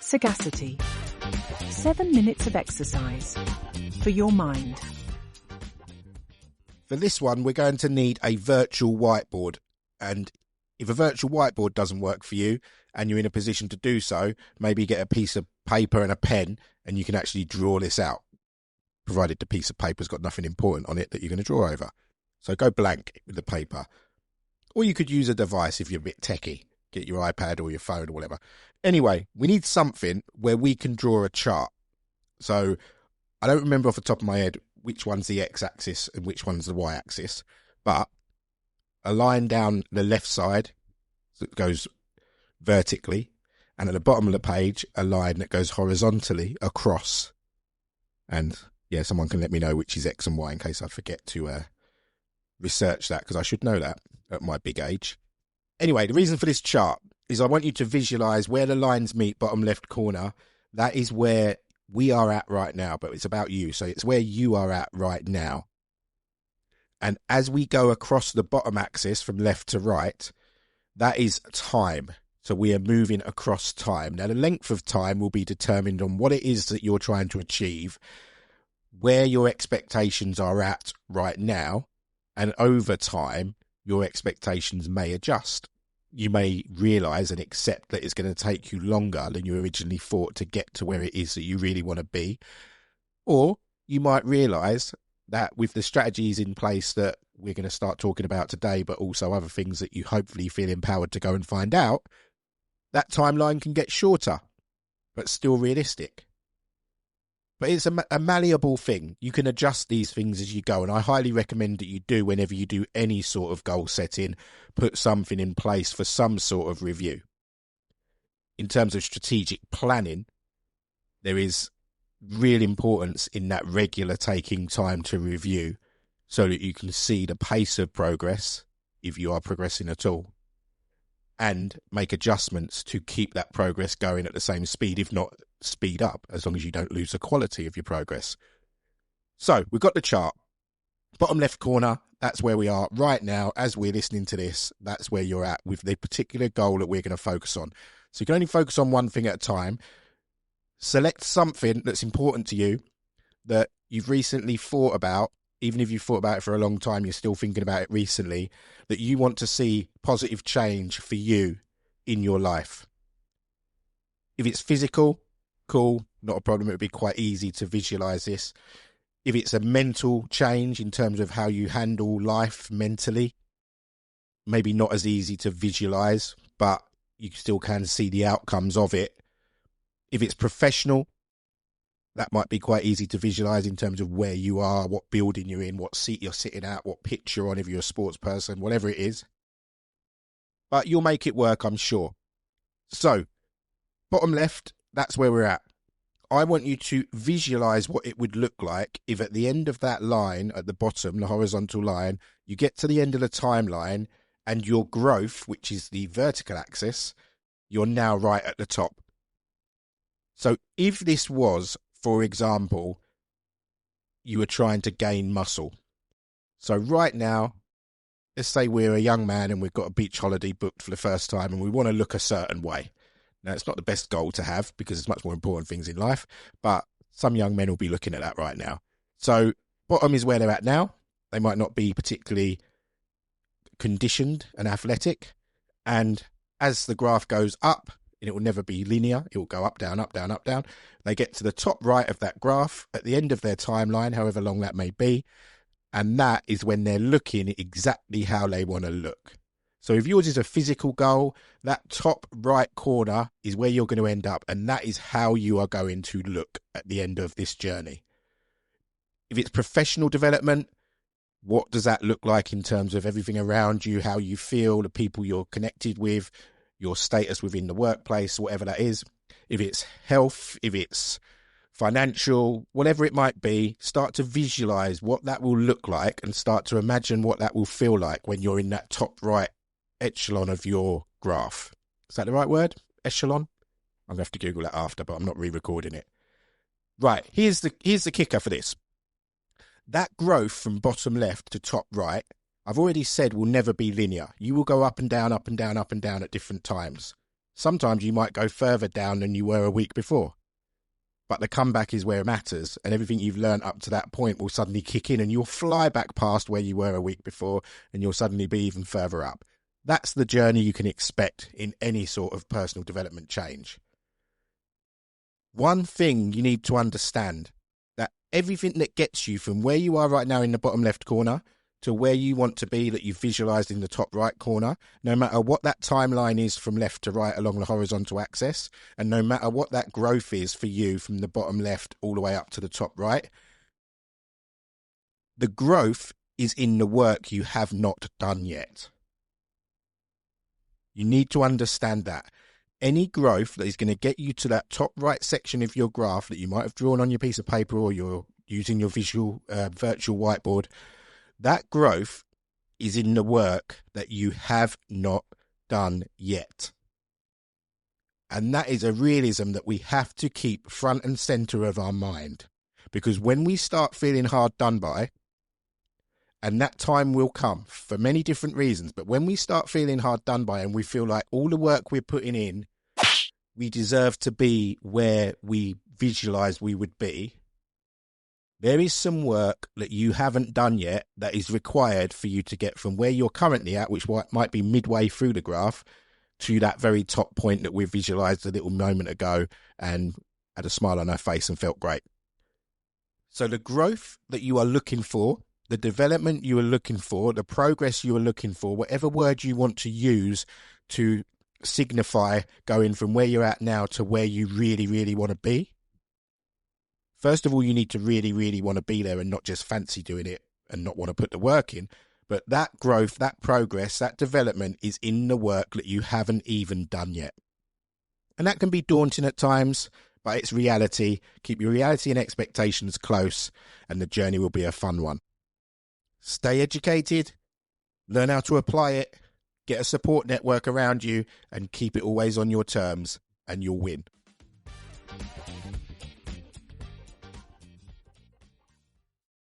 Sagacity. 7 minutes of exercise for your mind. For this one, we're going to need a virtual whiteboard. And if a virtual whiteboard doesn't work for you and you're in a position to do so, maybe get a piece of paper and a pen and you can actually draw this out, provided the piece of paper's got nothing important on it that you're going to draw over. So go blank with the paper. Or you could use a device if you're a bit techie. Get your iPad or your phone or whatever. Anyway, we need something where we can draw a chart. So I don't remember off the top of my head which one's the x-axis and which one's the y-axis, but a line down the left side that goes vertically, and at the bottom of the page, a line that goes horizontally across. And yeah, someone can let me know which is X and Y in case I forget to research that, because I should know that at my big age. Anyway, the reason for this chart is I want you to visualize where the lines meet, bottom left corner. That is where we are at right now, but it's about you. So it's where you are at right now. And as we go across the bottom axis from left to right, that is time. So we are moving across time. Now, the length of time will be determined on what it is that you're trying to achieve, where your expectations are at right now, and over time, your expectations may adjust. You may realise and accept that it's going to take you longer than you originally thought to get to where it is that you really want to be. Or you might realise that with the strategies in place that we're going to start talking about today, but also other things that you hopefully feel empowered to go and find out, that timeline can get shorter, but still realistic. But it's a malleable thing. You can adjust these things as you go, and I highly recommend that you do whenever you do any sort of goal setting, put something in place for some sort of review. In terms of strategic planning, there is real importance in that regular taking time to review so that you can see the pace of progress, if you are progressing at all, and make adjustments to keep that progress going at the same speed, if not speed up, as long as you don't lose the quality of your progress. So we've got the chart. Bottom left corner, that's where we are right now. As we're listening to this, that's where you're at with the particular goal that we're going to focus on. So you can only focus on one thing at a time. Select something that's important to you that you've recently thought about, even if you've thought about it for a long time, you're still thinking about it recently, that you want to see positive change for you in your life. If it's physical, cool, not a problem. It would be quite easy to visualize this. If it's a mental change in terms of how you handle life mentally, maybe not as easy to visualize, but you still can see the outcomes of it. If it's professional, that might be quite easy to visualize in terms of where you are, what building you're in, what seat you're sitting at, what pitch you're on if you're a sports person, whatever it is. But you'll make it work, I'm sure. So, bottom left, that's where we're at. I want you to visualize what it would look like if at the end of that line at the bottom, the horizontal line, you get to the end of the timeline and your growth, which is the vertical axis, you're now right at the top. So if this was, for example, you were trying to gain muscle. So right now, let's say we're a young man and we've got a beach holiday booked for the first time and we want to look a certain way. Now, it's not the best goal to have because there's much more important things in life, but some young men will be looking at that right now. So bottom is where they're at now. They might not be particularly conditioned and athletic. And as the graph goes up, and it will never be linear, it will go up, down, up, down, up, down. They get to the top right of that graph at the end of their timeline, however long that may be, and that is when they're looking exactly how they want to look. So if yours is a physical goal, that top right corner is where you're going to end up, and that is how you are going to look at the end of this journey. If it's professional development, what does that look like in terms of everything around you, how you feel, the people you're connected with, your status within the workplace, whatever that is. If it's health, if it's financial, whatever it might be, start to visualize what that will look like and start to imagine what that will feel like when you're in that top right echelon of your graph. Is that the right word? Echelon? I'm going to have to Google that after, but I'm not re-recording it. Right, here's the kicker for this. That growth from bottom left to top right, I've already said will never be linear. You will go up and down, up and down, up and down at different times. Sometimes you might go further down than you were a week before. But the comeback is where it matters, and everything you've learned up to that point will suddenly kick in, and you'll fly back past where you were a week before, and you'll suddenly be even further up. That's the journey you can expect in any sort of personal development change. One thing you need to understand, that everything that gets you from where you are right now in the bottom left corner to where you want to be that you've visualized in the top right corner, no matter what that timeline is from left to right along the horizontal axis, and no matter what that growth is for you from the bottom left all the way up to the top right, the growth is in the work you have not done yet. You need to understand that. Any growth that is going to get you to that top right section of your graph that you might have drawn on your piece of paper or you're using your virtual whiteboard, that growth is in the work that you have not done yet. And that is a realism that we have to keep front and center of our mind. Because when we start feeling hard done by, and that time will come for many different reasons, but when we start feeling hard done by and we feel like all the work we're putting in, we deserve to be where we visualize we would be, there is some work that you haven't done yet that is required for you to get from where you're currently at, which might be midway through the graph, to that very top point that we visualized a little moment ago and had a smile on our face and felt great. So the growth that you are looking for, the development you are looking for, the progress you are looking for, whatever word you want to use to signify going from where you're at now to where you really, really want to be. First of all, you need to really, really want to be there and not just fancy doing it and not want to put the work in. But that growth, that progress, that development is in the work that you haven't even done yet. And that can be daunting at times, but it's reality. Keep your reality and expectations close, and the journey will be a fun one. Stay educated, learn how to apply it, get a support network around you, and keep it always on your terms, and you'll win.